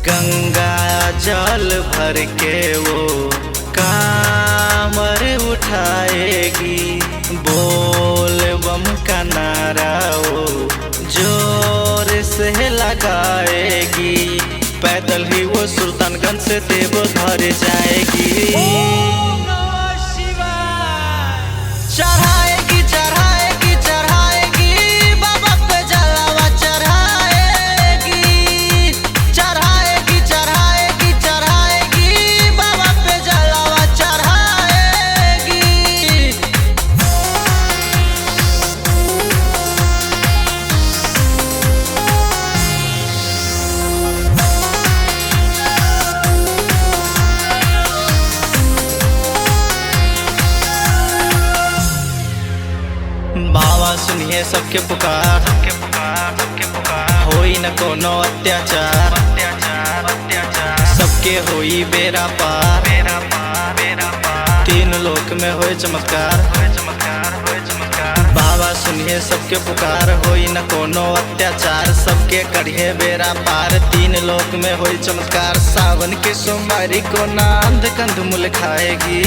गंगा जल भर के वो कामर उठाएगी, बोल बम का नारा वो जोर से लगाएगी। पैदल ही वो सुल्तानगंज से देवघर जाएगी। चढ़ाएगी चढ़ाएगी चढ़ाएगी बाबा पे जलावा चढ़ाएगी। चढ़ाएगी चढ़ाएगी चढ़ाएगी बाबा पे जलावा चढ़ाएगी। बाबा सुनिए सबके पुकार, सबके पुकार, सबके पुकार। होई न कोनो अत्याचार, अत्याचार, अत्याचार। सबके होई बेरा पार, बेरा पार, बेरा पार। तीन लोक में होए चमत्कार, होए चमत्कार, होए चमत्कार। बाबा सुनिए सबके पुकार, होई न कोनो अत्याचार। सबके करिए बेरा पार, तीन लोक में होई चमत्कार। सावन के सोमवारी को नांद कंदमूल खाएगी।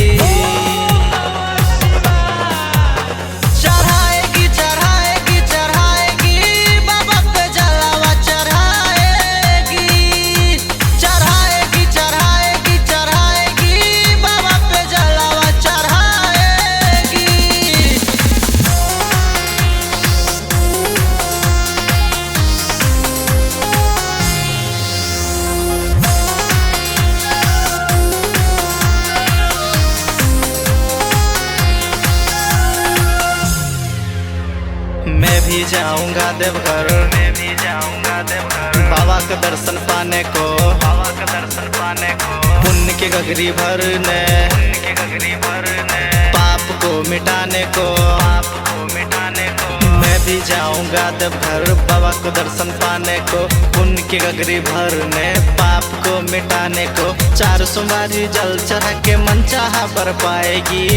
मैं भी जाऊंगा देवघर, मैं भी जाऊंगा देवघर। बाबा का दर्शन पाने को, बाबा का दर्शन पाने को। पुण्य के गगरी भरने, पुण्य के गगरी भरने। पाप को मिटाने को, पाप को मिटाने को। मैं भी जाऊंगा देवघर बाबा को दर्शन पाने को। पुण्य के गगरी भरने, पाप को मिटाने को। 4 सोमवारी जल चढ़ा के मन चाहा बर पाएगी।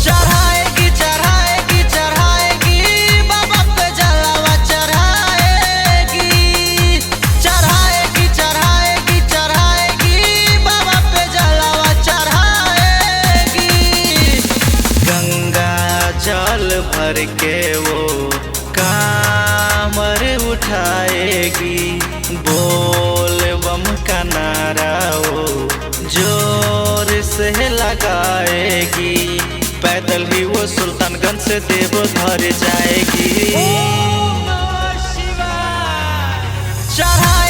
चढ़ाएगी चढ़ाएगी चढ़ाएगी बाबा पे जलावा चढ़ाएगी। चढ़ाएगी चढ़ाएगी चढ़ाएगी बाबा पे जलावा चढ़ाएगी। गंगा जल भर के वो कामर उठाएगी, बोल बम का नारा वो जोर से लगाएगी। पैदल ही वो सुल्तानगंज से देवघर जाएगी। चढ़ा